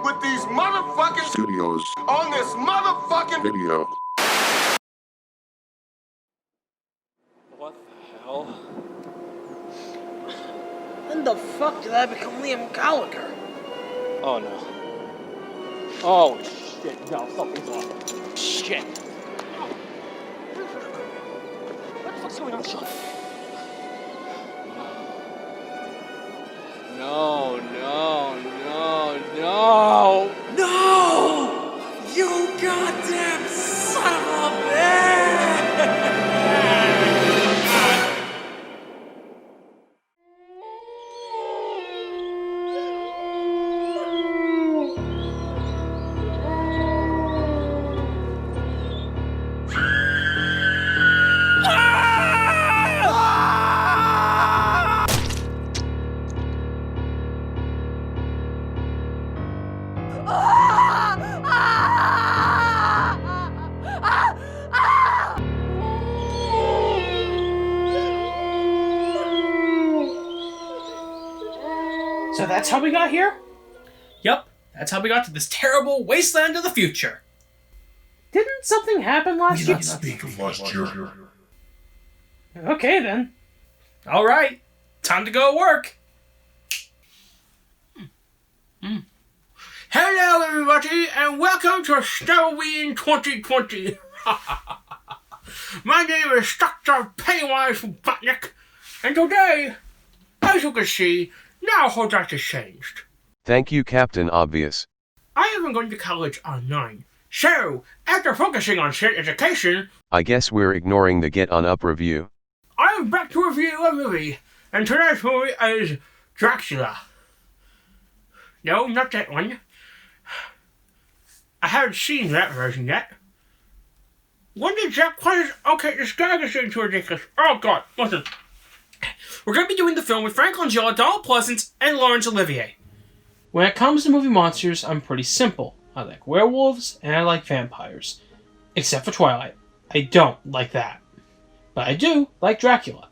with these motherfucking studios on this motherfucking video. What the hell? When the fuck did I become Liam Gallagher? Oh no. Oh shit, no, something's wrong. Shit. What the fuck's going on, Sean? No, no, no, no! No! You goddamn son of a bitch! So that's how we got here? Yep, that's how we got to this terrible wasteland of the future. Didn't something happen last year? We didn't speak of last year. Okay then. Alright, time to go work. Hello everybody, and welcome to Snoboween 2020. My name is Dr. Pennywise from Batnick, and today, as you can see, now whole lot has changed. Thank you, Captain Obvious. I haven't gone to college online, so after focusing on state education, I guess we're ignoring the Get On Up review. I'm back to review a movie, and today's movie is Dracula. No, not that one. I haven't seen that version yet. When did Jack Quater's... Okay, this guy is getting too ridiculous. Oh god, listen. We're going to be doing the film with Frank Langella, Donald Pleasance, and Laurence Olivier. When it comes to movie monsters, I'm pretty simple. I like werewolves, and I like vampires. Except for Twilight. I don't like that. But I do like Dracula.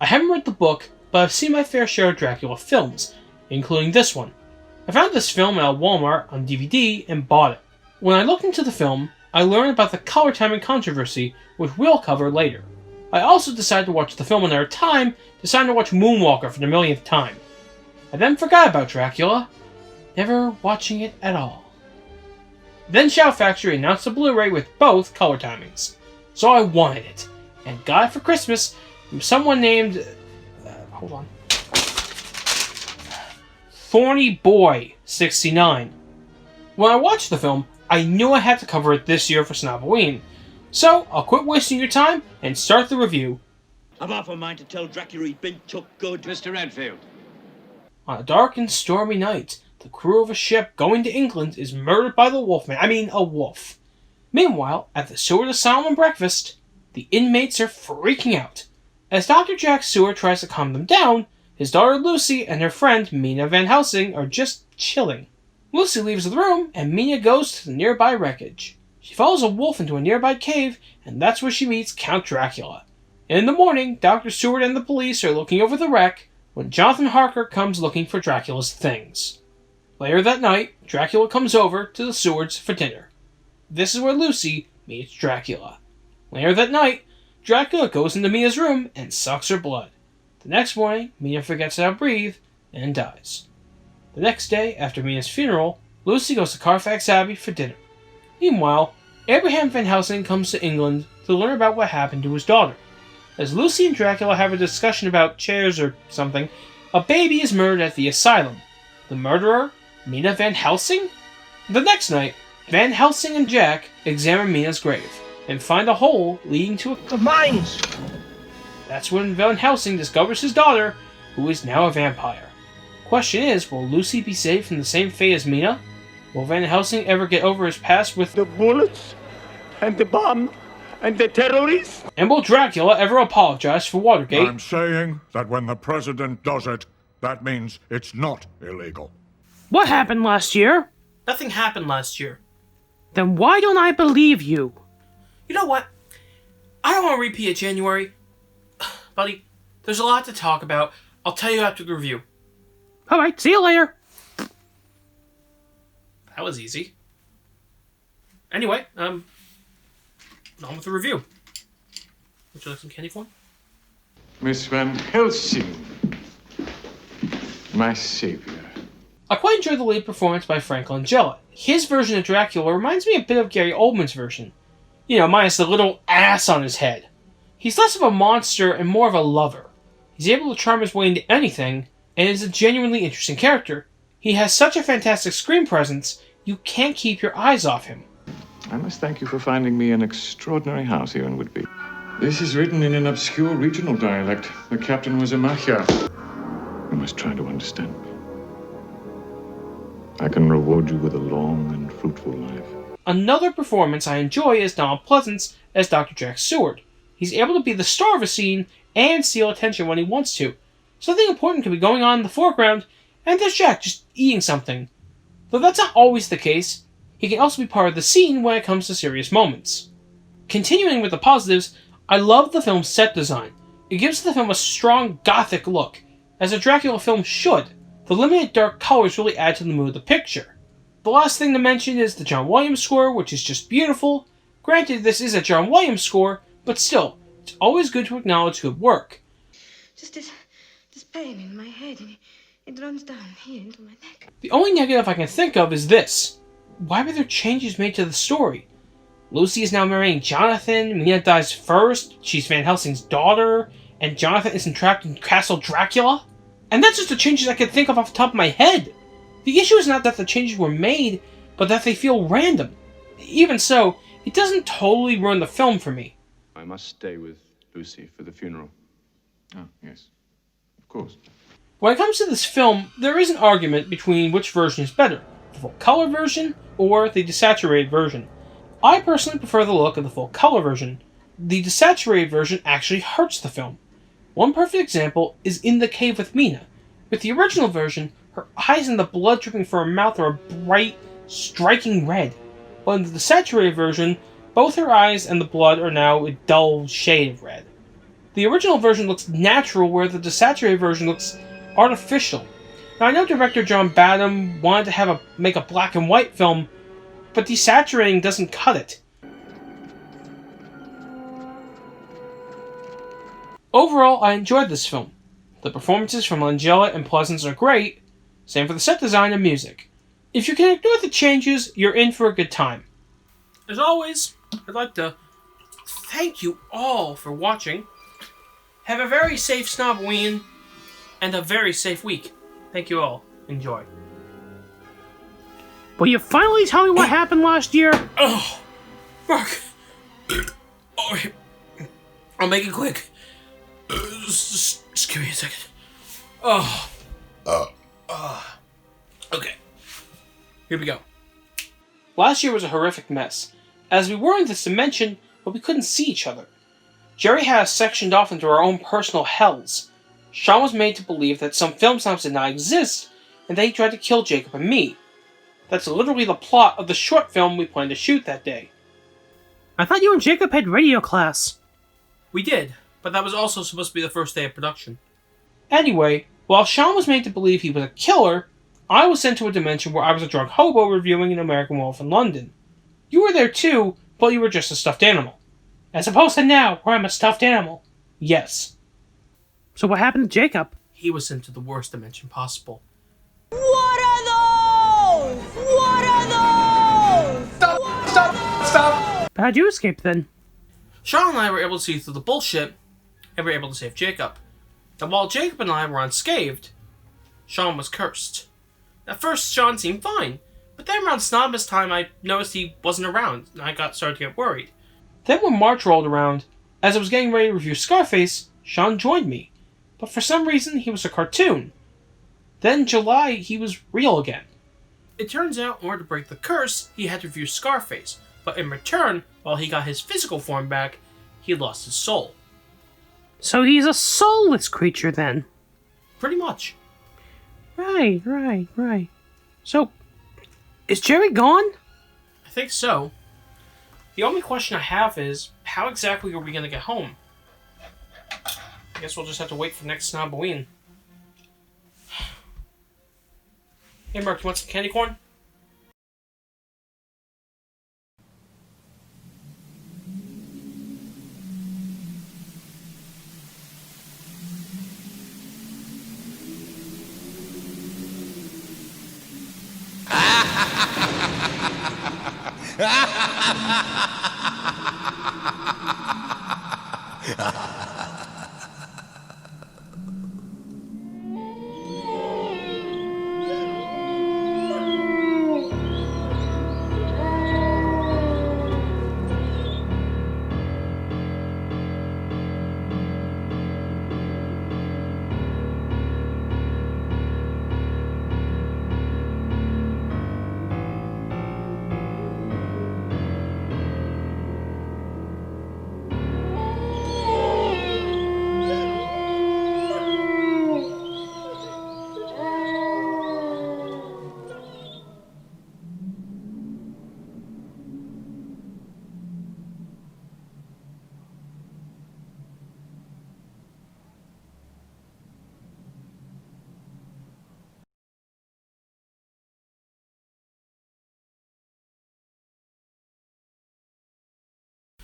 I haven't read the book, but I've seen my fair share of Dracula films, including this one. I found this film at Walmart on DVD and bought it. When I looked into the film, I learned about the color timing controversy, which we'll cover later. I also decided to watch the film another time, deciding to watch Moonwalker for the millionth time. I then forgot about Dracula, never watching it at all. Then Shout Factory announced a Blu-ray with both color timings. So I wanted it, and got it for Christmas from someone named... hold on. Thorny Boy 69. When I watched the film, I knew I had to cover it this year for Snoboween. So, I'll quit wasting your time and start the review. I've half a mind to tell Dracula he'd been took good. Mr. Redfield. On a dark and stormy night, the crew of a ship going to England is murdered by the Wolfman. A wolf. Meanwhile, at the Seward Asylum breakfast, the inmates are freaking out. As Dr. Jack Seward tries to calm them down, his daughter Lucy and her friend Mina Van Helsing are just chilling. Lucy leaves the room, and Mina goes to the nearby wreckage. She follows a wolf into a nearby cave, and that's where she meets Count Dracula. In the morning, Dr. Seward and the police are looking over the wreck when Jonathan Harker comes looking for Dracula's things. Later that night, Dracula comes over to the Sewards for dinner. This is where Lucy meets Dracula. Later that night, Dracula goes into Mina's room and sucks her blood. The next morning, Mina forgets how to breathe and dies. The next day, after Mina's funeral, Lucy goes to Carfax Abbey for dinner. Meanwhile, Abraham Van Helsing comes to England to learn about what happened to his daughter. As Lucy and Dracula have a discussion about chairs or something, a baby is murdered at the asylum. The murderer? Mina Van Helsing? The next night, Van Helsing and Jack examine Mina's grave and find a hole leading to the mines. That's when Van Helsing discovers his daughter, who is now a vampire. Question is, will Lucy be saved from the same fate as Mina? Will Van Helsing ever get over his past with the bullets and the bomb and the terrorists? And will Dracula ever apologize for Watergate? I'm saying that when the president does it, that means it's not illegal. What happened last year? Nothing happened last year. Then why don't I believe you? You know what? I don't want to repeat it, January. Buddy, there's a lot to talk about. I'll tell you after the review. Alright, see you later. That was easy. Anyway, on with the review. Would you like some candy corn? Miss Van Helsing, my savior. I quite enjoyed the lead performance by Frank Langella. His version of Dracula reminds me a bit of Gary Oldman's version. You know, minus the little ass on his head. He's less of a monster and more of a lover. He's able to charm his way into anything, and is a genuinely interesting character. He has such a fantastic screen presence, you can't keep your eyes off him. I must thank you for finding me an extraordinary house here in Whitby. This is written in an obscure regional dialect. The captain was a Magyar. You must try to understand me. I can reward you with a long and fruitful life. Another performance I enjoy is Donald Pleasance as Dr. Jack Seward. He's able to be the star of a scene and steal attention when he wants to. Something important could be going on in the foreground, and there's Jack just eating something. Though that's not always the case, he can also be part of the scene when it comes to serious moments. Continuing with the positives, I love the film's set design. It gives the film a strong gothic look, as a Dracula film should. The limited dark colors really add to the mood of the picture. The last thing to mention is the John Williams score, which is just beautiful. Granted, this is a John Williams score, but still, it's always good to acknowledge good work. Just this pain in my head, and it runs down here into my neck. The only negative I can think of is this. Why were there changes made to the story? Lucy is now marrying Jonathan, Mina dies first, she's Van Helsing's daughter, and Jonathan is entrapped in Castle Dracula? And that's just the changes I can think of off the top of my head. The issue is not that the changes were made, but that they feel random. Even so, it doesn't totally ruin the film for me. I must stay with Lucy for the funeral. Oh, yes. Of course. When it comes to this film, there is an argument between which version is better, the full color version or the desaturated version. I personally prefer the look of the full color version. The desaturated version actually hurts the film. One perfect example is in the cave with Mina. With the original version, her eyes and the blood dripping from her mouth are a bright, striking red. But in the desaturated version, both her eyes and the blood are now a dull shade of red. The original version looks natural, where the desaturated version looks artificial. Now, I know director John Badham wanted to make a black and white film, but desaturating doesn't cut it. Overall, I enjoyed this film. The performances from Langella and Pleasance are great, same for the set design and music. If you can ignore the changes, you're in for a good time. As always, I'd like to thank you all for watching. Have a very safe Snoboween and a very safe week. Thank you all. Enjoy. Will you finally tell me what happened last year? Oh, Mark. Oh, I'll make it quick. Just give me a second. Okay. Here we go. Last year was a horrific mess, as we were in this dimension, but we couldn't see each other. Jerry had us sectioned off into our own personal hells. Sean was made to believe that some film snobs did not exist, and that he tried to kill Jacob and me. That's literally the plot of the short film we planned to shoot that day. I thought you and Jacob had radio class. We did, but that was also supposed to be the first day of production. Anyway, while Sean was made to believe he was a killer, I was sent to a dimension where I was a drunk hobo reviewing an American Wolf in London. You were there too, but you were just a stuffed animal. As opposed to now, where I'm a stuffed animal. Yes. So what happened to Jacob? He was sent to the worst dimension possible. What are those? What are those? Stop! How'd you escape then? Sean and I were able to see through the bullshit, and were able to save Jacob. And while Jacob and I were unscathed, Sean was cursed. At first, Sean seemed fine, but then around Snobs time, I noticed he wasn't around, and I started to get worried. Then when March rolled around, as I was getting ready to review Scarface, Sean joined me. But for some reason, he was a cartoon. Then in July, he was real again. It turns out, in order to break the curse, he had to review Scarface, but in return, while he got his physical form back, he lost his soul. So he's a soulless creature then? Pretty much. Right. So, is Jerry gone? I think so. The only question I have is, how exactly are we going to get home? I guess we'll just have to wait for next Snoboween. Hey Mark, you want some candy corn?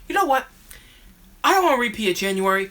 You know what? I don't want to repeat it, January.